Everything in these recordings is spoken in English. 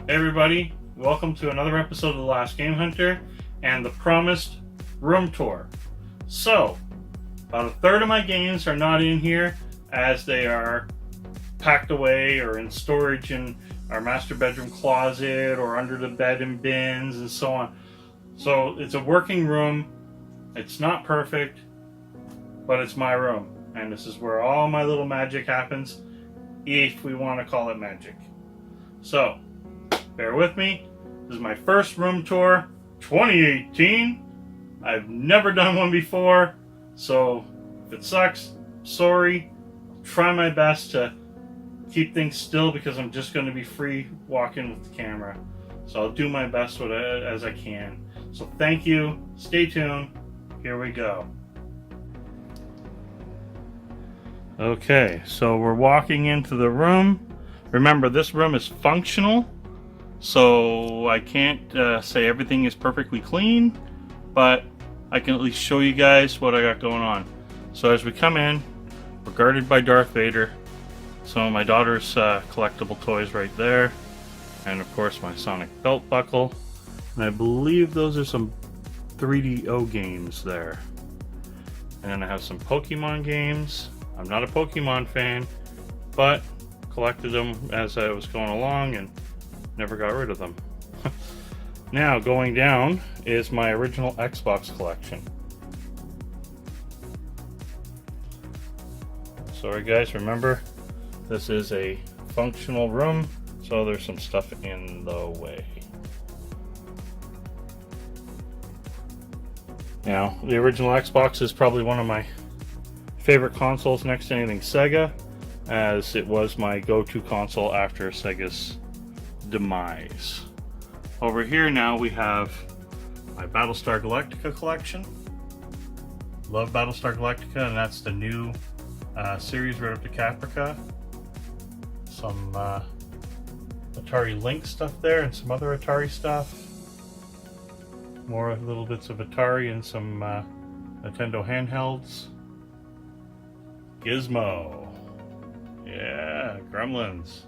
Hey everybody, welcome to another episode of The Last Game Hunter and the promised room tour. So, about a third of my games are not in here as they are packed away or in storage in our master bedroom closet or under the bed in bins and so on. So it's a working room. It's not perfect, but it's my room. And this is where all my little magic happens, if we want to call it magic. So, bear with me. This is my first room tour, 2018. I've never done one before, so if it sucks, sorry. I'll try my best to keep things still because I'm just going to be free walking with the camera. So I'll do my best with it as I can. So thank you. Stay tuned. Here we go. Okay, so we're walking into the room. Remember, this room is functional, so I can't say everything is perfectly clean, but I can at least show you guys what I got going on. So as we come in, we're guarded by Darth Vader. Some of my daughter's collectible toys right there, and of course my Sonic belt buckle. And I believe those are some 3DO games there. And then I have some Pokemon games. I'm not a Pokemon fan, but collected them as I was going along and never got rid of them. Now going down is my original Xbox collection. Sorry guys, remember this is a functional room, so there's some stuff in the way. Now the original Xbox is probably one of my favorite consoles next to anything Sega, as it was my go-to console after Sega's demise. Over here now we have my Battlestar Galactica collection. Love Battlestar Galactica, and that's the new series right up to Caprica. Some Atari Lynx stuff there and some other Atari stuff. More little bits of Atari and some Nintendo handhelds. Gizmo. Yeah, Gremlins.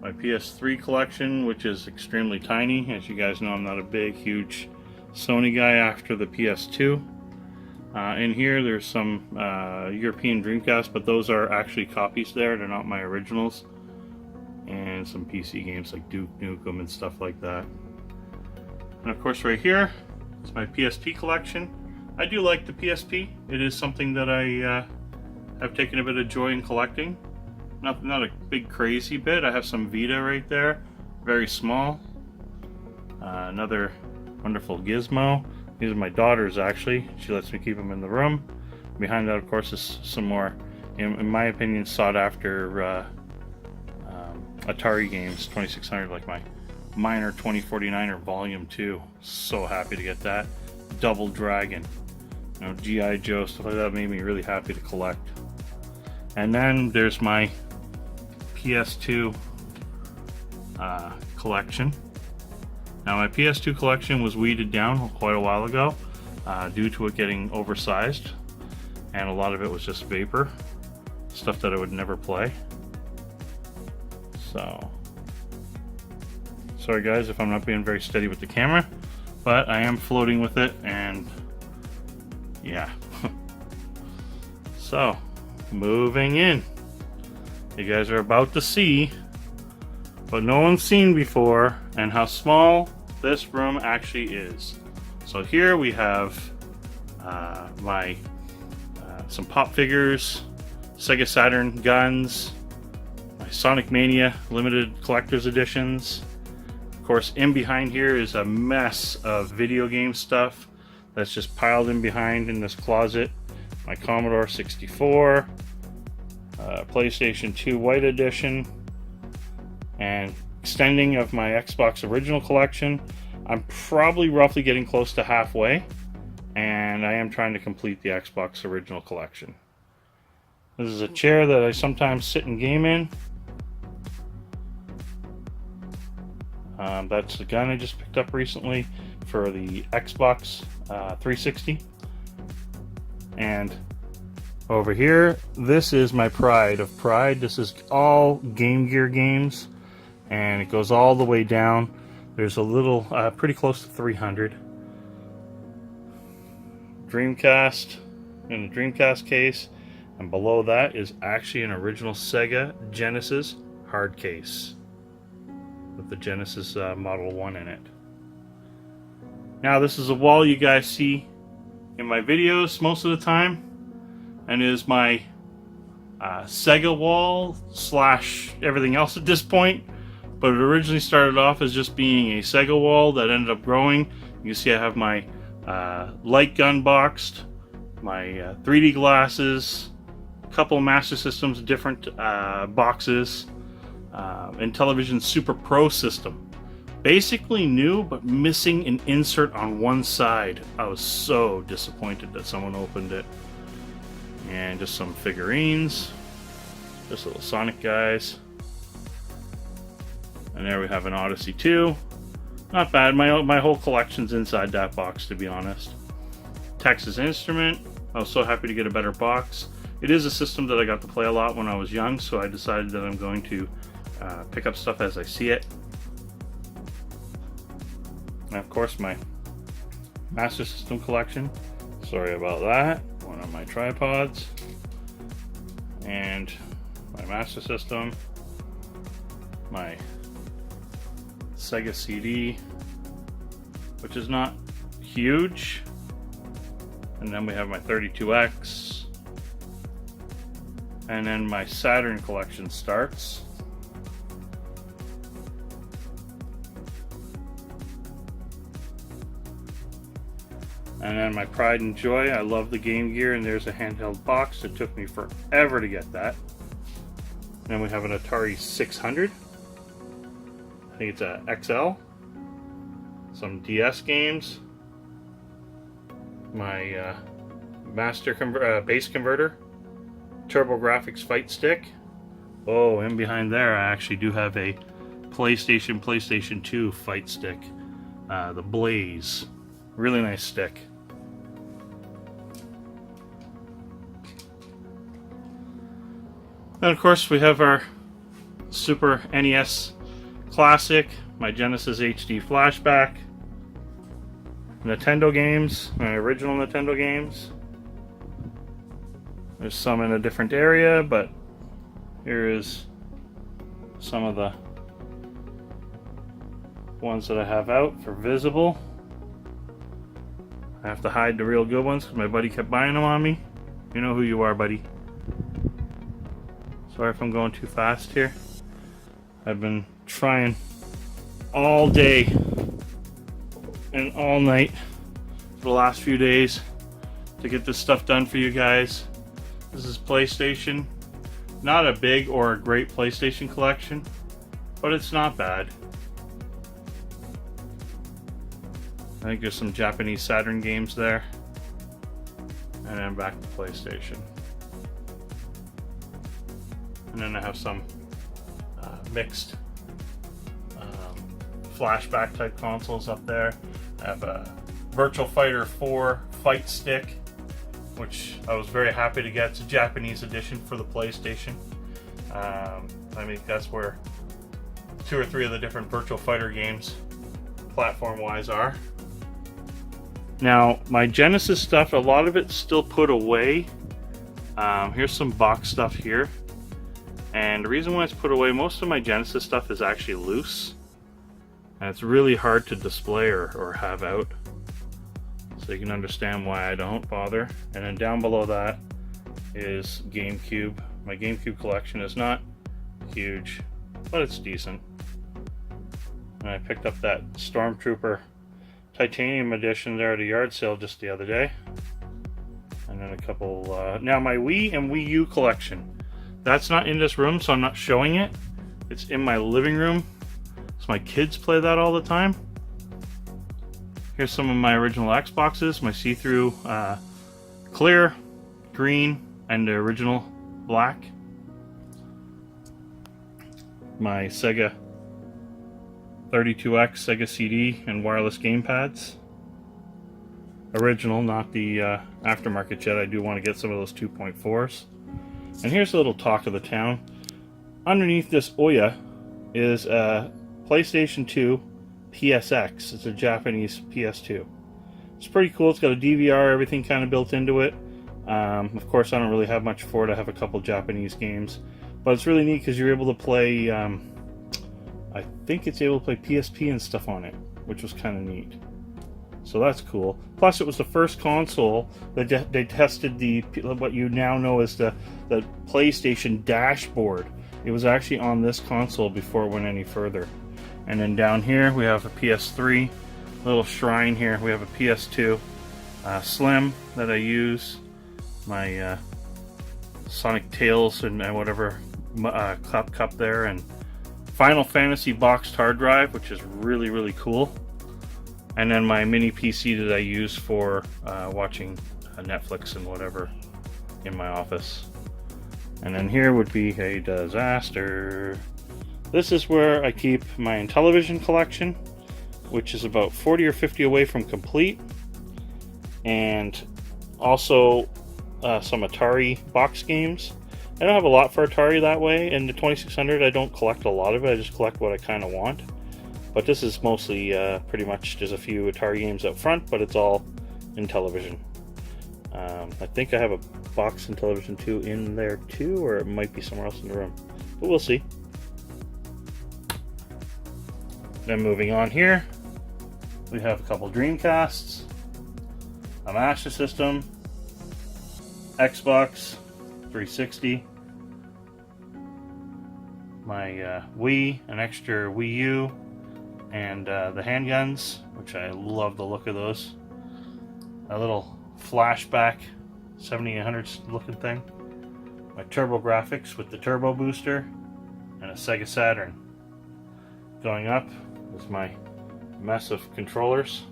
My PS3 collection, which is extremely tiny. As you guys know, I'm not a big, huge Sony guy after the PS2. In here, there's some European Dreamcast, but those are actually copies there. They're not my originals. And some PC games like Duke Nukem and stuff like that. And of course, right here is my PSP collection. I do like the PSP. It is something that I have taken a bit of joy in collecting. Not a big crazy bit. I have some Vita right there, very small. Another wonderful Gizmo. These are my daughter's actually. She lets me keep them in the room. Behind that, of course, is some more, in my opinion, sought after Atari games. 2600, like my Miner 2049er Volume 2. So happy to get that. Double Dragon. You know, G.I. Joe, stuff like that made me really happy to collect. And then there's my PS2 collection. Now my PS2 collection was weeded down quite a while ago due to it getting oversized, and a lot of it was just vapor, stuff that I would never play. So, sorry guys if I'm not being very steady with the camera, but I am floating with it, and yeah. So, moving in. You guys are about to see what no one's seen before and how small this room actually is. So here we have my some pop figures, Sega Saturn guns, my Sonic Mania limited collector's editions. Of course, in behind here is a mess of video game stuff that's just piled in behind in this closet. My Commodore 64, PlayStation 2 White Edition, and extending of my Xbox original collection. I'm probably roughly getting close to halfway, and I am trying to complete the Xbox original collection. This is a chair that I sometimes sit and game in. That's the gun I just picked up recently for the Xbox 360. And over here, this is my pride of pride. This is all Game Gear games. and it goes all the way down. There's a little, pretty close to 300. Dreamcast in a Dreamcast case, and below that is actually an original Sega Genesis hard case with the Genesis Model 1 in it. Now this is a wall you guys see in my videos most of the time, and is my Sega wall slash everything else at this point, but it originally started off as just being a Sega wall that ended up growing. You can see I have my light gun boxed, my 3D glasses, a couple of Master Systems different boxes, and Television Super Pro system. Basically new, but missing an insert on one side. I was so disappointed that someone opened it. And just some figurines, just little Sonic guys. And there we have an Odyssey 2. Not bad. My whole collection's inside that box, to be honest. Texas Instrument. I was so happy to get a better box. It is a system that I got to play a lot when I was young, so I decided that I'm going to pick up stuff as I see it. And of course, my Master System collection. Sorry about that. One of my tripods. And my Master System. My Sega CD, which is not huge. And then we have my 32X. And then my Saturn collection starts. And then my pride and joy, I love the Game Gear, and there's a handheld box. It took me forever to get that. And then we have an Atari 600. I think it's a XL. Some DS games. My bass converter. TurboGrafx Fight Stick. Oh, and behind there I actually do have a PlayStation 2 Fight Stick. The Blaze. Really nice stick. And of course we have our Super NES Classic, my Genesis HD Flashback, Nintendo games, my original Nintendo games. There's some in a different area, but here is some of the ones that I have out for visible. I have to hide the real good ones because my buddy kept buying them on me. You know who you are, buddy. Sorry if I'm going too fast here. I've been trying all day and all night for the last few days to get this stuff done for you guys. This is PlayStation. Not a big or a great PlayStation collection, but it's not bad. I think there's some Japanese Saturn games there. And then back to PlayStation. And then I have some mixed flashback type consoles up there. I have a Virtual Fighter 4 Fight Stick, which I was very happy to get. It's a Japanese edition for the PlayStation. I mean, that's where 2 or 3 of the different Virtual Fighter games, platform-wise, are. Now, my Genesis stuff, a lot of it's still put away. Here's some box stuff here. And the reason why it's put away, most of my Genesis stuff is actually loose. And it's really hard to display or have out. So you can understand why I don't bother. And then down below that is GameCube. My GameCube collection is not huge, but it's decent. And I picked up that Stormtrooper Titanium edition there at a yard sale just the other day. And then a couple, now my Wii and Wii U collection. That's not in this room, so I'm not showing it. It's in my living room, so my kids play that all the time. Here's some of my original Xboxes, my see-through clear, green, and the original black. My Sega 32X Sega CD and wireless gamepads. Original, not the aftermarket yet. I do want to get some of those 2.4s. And here's a little talk of the town. Underneath this Ouya is a PlayStation 2 PSX. It's a Japanese PS2. It's pretty cool. It's got a DVR, everything kind of built into it. Of course, I don't really have much for it. I have a couple Japanese games. But it's really neat because you're able to play, I think it's able to play PSP and stuff on it, which was kind of neat. So that's cool. Plus, it was the first console that they tested what you now know as the PlayStation dashboard. It was actually on this console before it went any further. And then down here we have a PS3, little shrine here. We have a PS2 Slim that I use, my Sonic Tails and whatever cup there, and Final Fantasy boxed hard drive, which is really, really cool. And then my mini PC that I use for watching Netflix and whatever in my office. And then here would be a disaster. This is where I keep my Intellivision collection, which is about 40 or 50 away from complete. And also some Atari box games. I don't have a lot for Atari that way. In the 2600, I don't collect a lot of it. I just collect what I kind of want. But this is mostly pretty much just a few Atari games up front, but it's all Intellivision. I think I have a box Intellivision 2 in there too, or it might be somewhere else in the room. But we'll see. Then moving on here, we have a couple Dreamcasts, a Master System, Xbox 360, my Wii, an extra Wii U, and the handguns, which I love the look of those. A little flashback 7800 looking thing. My TurboGrafx with the Turbo Booster, and a Sega Saturn. Going up is my mess of controllers,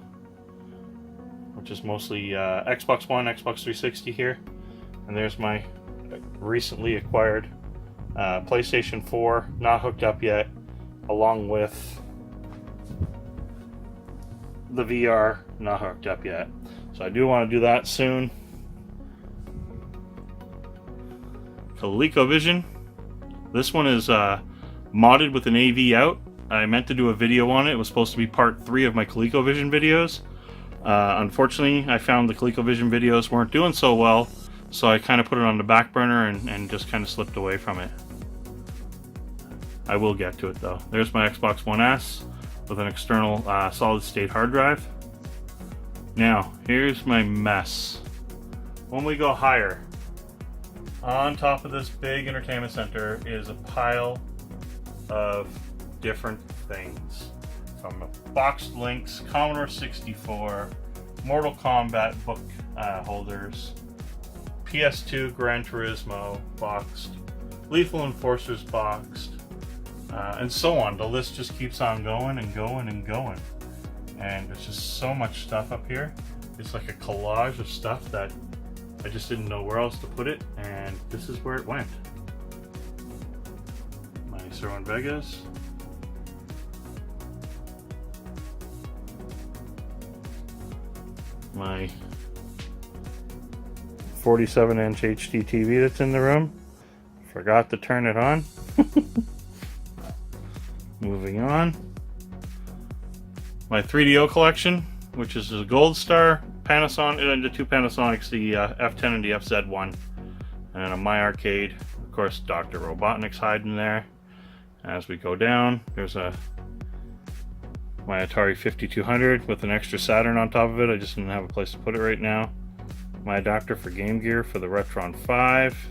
which is mostly Xbox One, Xbox 360 here. And there's my recently acquired PlayStation 4, not hooked up yet, along with the VR, not hooked up yet. So I do want to do that soon. ColecoVision. This one is modded with an AV out. I meant to do a video on it. It was supposed to be part 3 of my ColecoVision videos. Unfortunately, I found the ColecoVision videos weren't doing so well, so I kind of put it on the back burner and just kind of slipped away from it. I will get to it though. There's my Xbox One S with an external solid state hard drive. Now, here's my mess. When we go higher, on top of this big entertainment center is a pile of different things. From boxed links, Commodore 64, Mortal Kombat book holders, PS2 Gran Turismo boxed, Lethal Enforcers boxed, and so on. The list just keeps on going and going and going. And there's just so much stuff up here. It's like a collage of stuff that I just didn't know where else to put it, and this is where it went. My Cerwin Vegas. My 47-inch HD TV that's in the room. Forgot to turn it on. Moving on. My 3DO collection, which is a Gold Star, Panasonic, and the two Panasonics, the F10 and the FZ1, and a My Arcade. Of course, Dr. Robotnik's hiding there. As we go down, there's my Atari 5200 with an extra Saturn on top of it. I just didn't have a place to put it right now. My adapter for Game Gear for the Retron 5,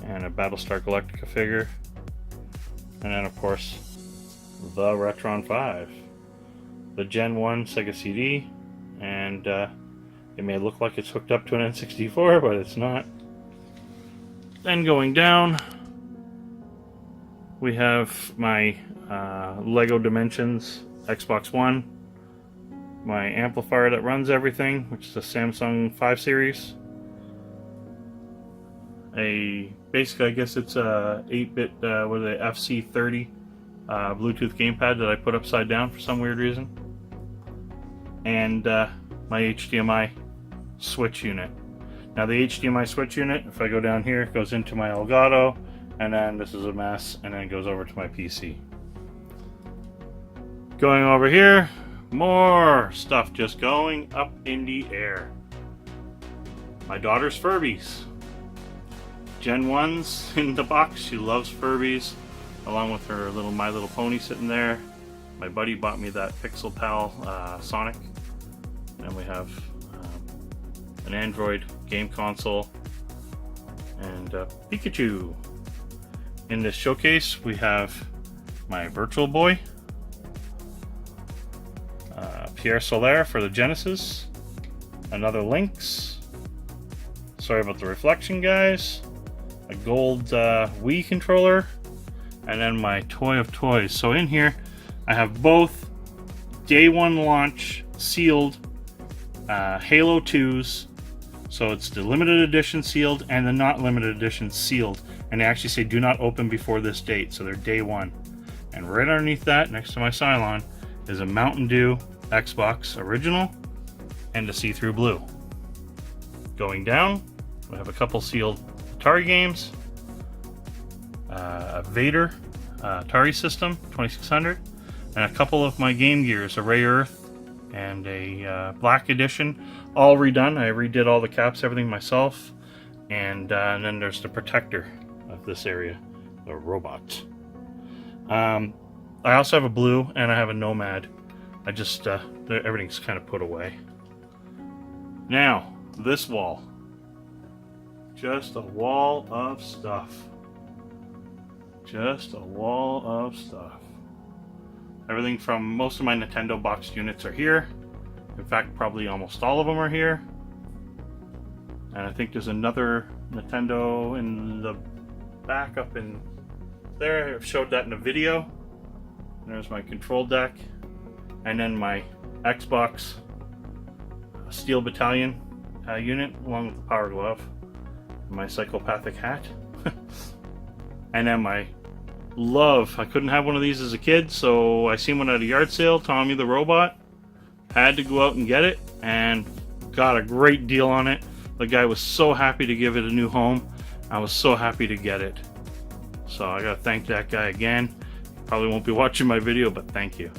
and a Battlestar Galactica figure, and then of course the Retron 5, the Gen 1 Sega CD, and it may look like it's hooked up to an N64, but it's not. Then going down, we have my Lego Dimensions Xbox One, my amplifier that runs everything, which is a Samsung 5 Series. Basically, I guess it's a 8-bit, FC30 Bluetooth gamepad that I put upside down for some weird reason. And my HDMI switch unit. Now the HDMI switch unit, if I go down here, it goes into my Elgato, and then this is a mess, and then it goes over to my PC. Going over here, more stuff just going up in the air. My daughter's Furbies. Gen 1's in the box. She loves Furbies, along with her little My Little Pony sitting there. My buddy bought me that Pixel Pal Sonic. And we have an Android game console and Pikachu. In this showcase, we have my Virtual Boy, Pierre Solaire for the Genesis, another Lynx. Sorry about the reflection, guys. A gold Wii controller, and then my toy of toys. So in here, I have both day one launch sealed Halo 2s. So it's the limited edition sealed and the not limited edition sealed. And they actually say do not open before this date. So they're day one. And right underneath that, next to my Cylon, is a Mountain Dew Xbox original and a see-through blue. Going down, we have a couple sealed Atari games. A Vader Atari system, 2600. And a couple of my Game Gears, a Ray Earth and a Black Edition, all redone. I redid all the caps, everything myself. And then there's the protector of this area, the robot. I also have a blue and I have a Nomad. I just, everything's kind of put away. Now, this wall. Just a wall of stuff. Just a wall of stuff. Everything from most of my Nintendo boxed units are here. In fact, probably almost all of them are here. And I think there's another Nintendo in the back up in there. I've showed that in a video. There's my control deck. And then my Xbox Steel Battalion unit, along with the Power Glove. My psychopathic hat. And then my love. I couldn't have one of these as a kid, so I seen one at a yard sale, Tommy the Robot. Had to go out and get it, and got a great deal on it. The guy was so happy to give it a new home. I was so happy to get it. So I gotta thank that guy again. Probably won't be watching my video, but thank you.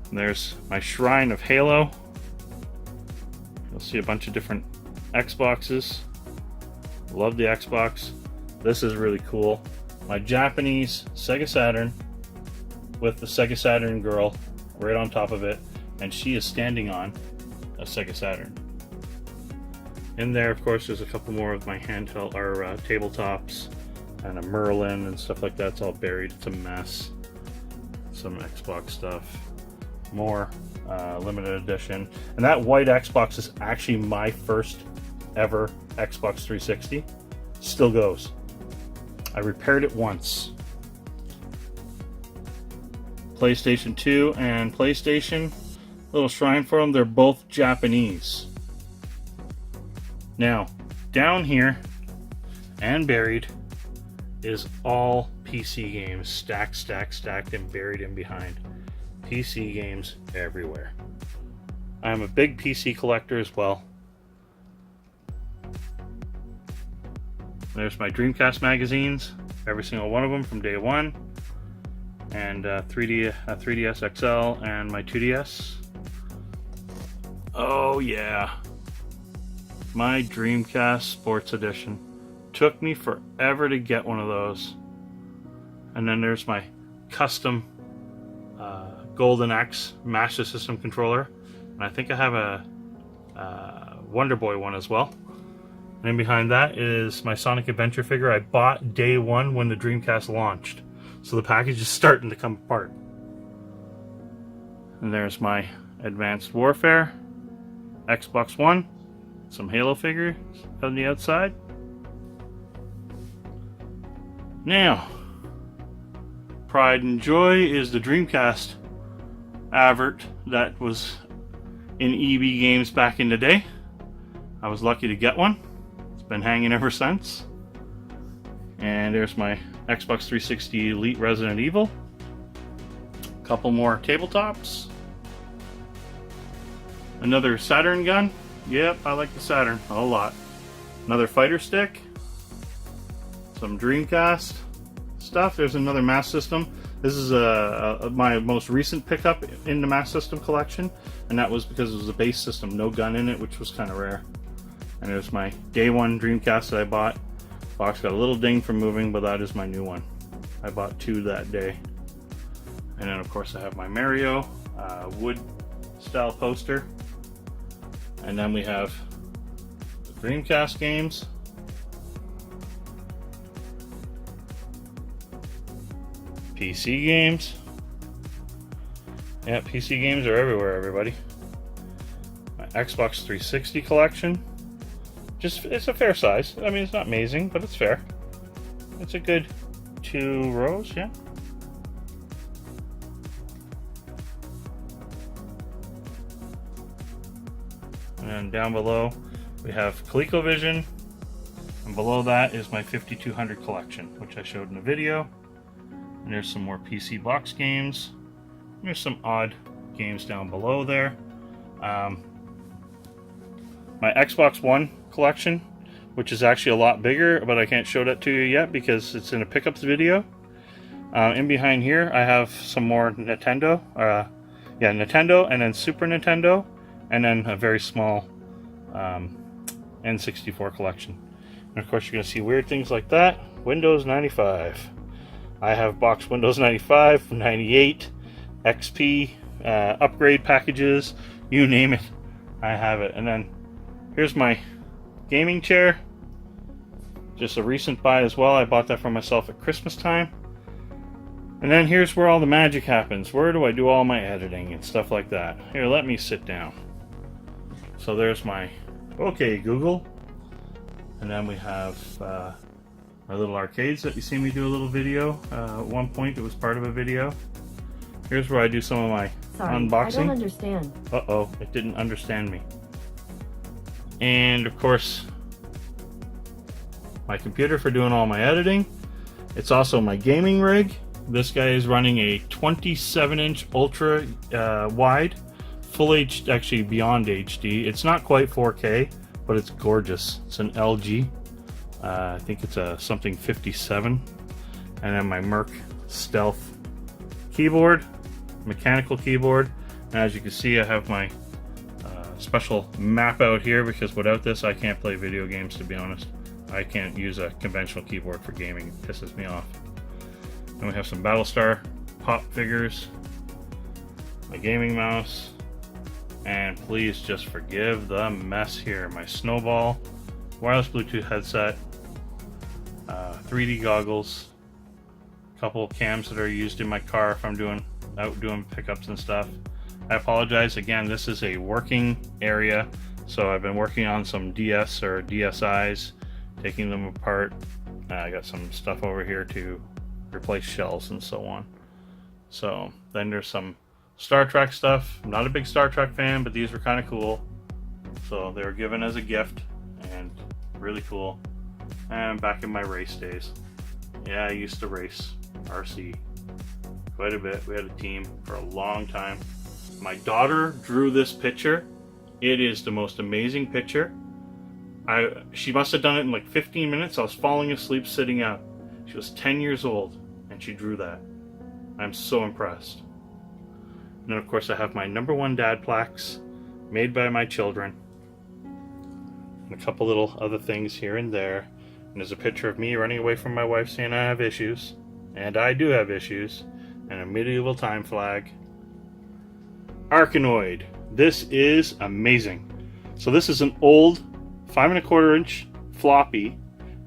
And there's my shrine of Halo. You'll see a bunch of different Xboxes. Love the Xbox. This is really cool. My Japanese Sega Saturn with the Sega Saturn girl right on top of it, and she is standing on a Sega Saturn. In there, of course, there's a couple more of my handheld or tabletops and a Merlin and stuff like that. It's all buried. It's a mess. Some Xbox stuff. More limited edition. And that white Xbox is actually my first ever Xbox 360. Still goes. I repaired it once. PlayStation 2 and PlayStation. Little shrine for them. They're both Japanese. Now, down here and buried is all PC games. Stacked, and buried in behind. PC games everywhere. I'm a big PC collector as well. There's my Dreamcast magazines, every single one of them from day one, and 3DS XL and my 2DS. Oh yeah, my Dreamcast Sports Edition. Took me forever to get one of those. And then there's my custom Golden Axe Master System controller, and I think I have a Wonder Boy one as well. And behind that is my Sonic Adventure figure I bought day one when the Dreamcast launched. So the package is starting to come apart. And there's my Advanced Warfare, Xbox One, some Halo figures on the outside. Now, pride and joy is the Dreamcast advert that was in EB Games back in the day. I was lucky to get one. Been hanging ever since. And there's my Xbox 360 Elite Resident Evil. A couple more tabletops. Another Saturn gun. Yep, I like the Saturn a lot. Another fighter stick. Some Dreamcast stuff. There's another Master System. This is my most recent pickup in the Master System collection, and that was because it was a base system, no gun in it, which was kind of rare. And it was my day one Dreamcast that I bought. Box got a little ding from moving, but that is my new one. I bought 2 that day. And then of course I have my Mario wood style poster. And then we have the Dreamcast games. PC games. Yeah, PC games are everywhere, everybody. My Xbox 360 collection. It's a fair size. I mean, it's not amazing, but it's fair. It's a good 2 rows, yeah. And down below we have ColecoVision, and below that is my 5200 collection, which I showed in the video. And there's some more PC box games. There's some odd games down below there. My Xbox One collection, which is actually a lot bigger, but I can't show that to you yet because it's in a pickups video. In behind here I have some more Nintendo. Nintendo, and then Super Nintendo, and then a very small N64 collection. And of course you're going to see weird things like that. Windows 95. I have box Windows 95, 98, XP, upgrade packages, you name it, I have it. And then here's my gaming chair. Just a recent buy as well. I bought that for myself at Christmas time. And then here's where all the magic happens. Where do I do all my editing and stuff like that? Here, let me sit down. So there's my OK Google. And then we have our little arcades that you see me do a little video. At one point it was part of a video. Here's where I do some of my unboxing. I don't understand. Uh-oh, it didn't understand me. And of course, my computer for doing all my editing. It's also my gaming rig. This guy is running a 27-inch ultra wide, full HD, actually beyond HD. It's not quite 4K, but it's gorgeous. It's an LG. I think it's a something 57. And then my Merc Stealth keyboard, mechanical keyboard. And as you can see, I have my special map out here because without this I can't play video games, to be honest. I can't use a conventional keyboard for gaming. It pisses me off. Then we have some Battlestar pop figures, my gaming mouse, and please just forgive the mess here. My Snowball wireless Bluetooth headset, 3D goggles, a couple of cams that are used in my car if I'm out doing pickups and stuff. I apologize again, this is a working area, so I've been working on some DS or DSIs, taking them apart. I got some stuff over here to replace shells and so on. So then there's some Star Trek stuff. I'm not a big Star Trek fan, but these were kind of cool, so they were given as a gift and really cool. And back in my race days, yeah, I used to race RC quite a bit. We had a team for a long time. My daughter drew this picture. It is the most amazing picture. She must have done it in like 15 minutes. I was falling asleep sitting up. She was 10 years old and she drew that. I'm so impressed. And then of course I have my #1 dad plaques made by my children. And a couple little other things here and there. And there's a picture of me running away from my wife saying I have issues. And I do have issues. And a medieval time flag. Arkanoid. This is amazing. So this is an old 5¼ inch floppy,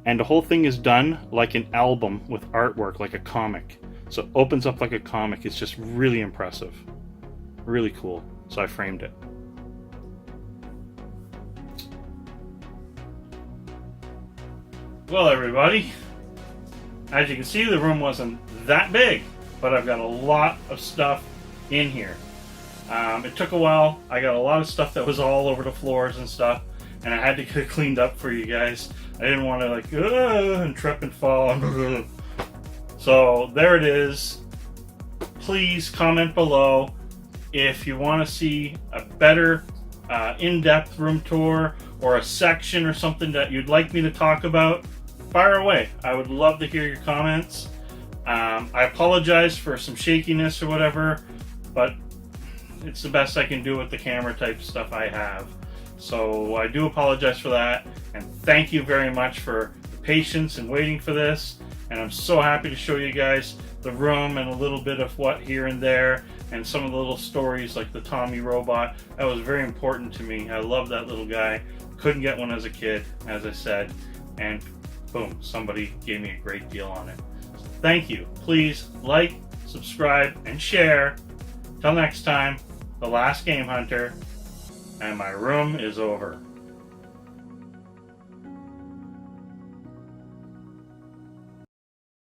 and the whole thing is done like an album with artwork, like a comic. So it opens up like a comic. It's just really impressive. Really cool. So I framed it. Well, everybody, as you can see, the room wasn't that big, but I've got a lot of stuff in here. It took a while. I got a lot of stuff that was all over the floors and stuff, and I had to get it cleaned up for you guys. I didn't want to like and trip and fall. So there it is. Please comment below if you want to see a better in-depth room tour or a section or something that you'd like me to talk about. Fire away. I would love to hear your comments. I apologize for some shakiness or whatever, but it's the best I can do with the camera type stuff I have. So I do apologize for that, and thank you very much for the patience and waiting for this. And I'm so happy to show you guys the room and a little bit of what here and there, and some of the little stories like the Tommy robot. That was very important to me. I love that little guy. Couldn't get one as a kid, as I said, and boom, somebody gave me a great deal on it. So thank you. Please like, subscribe, and share. Till next time, The Last Game Hunter, and my room is over.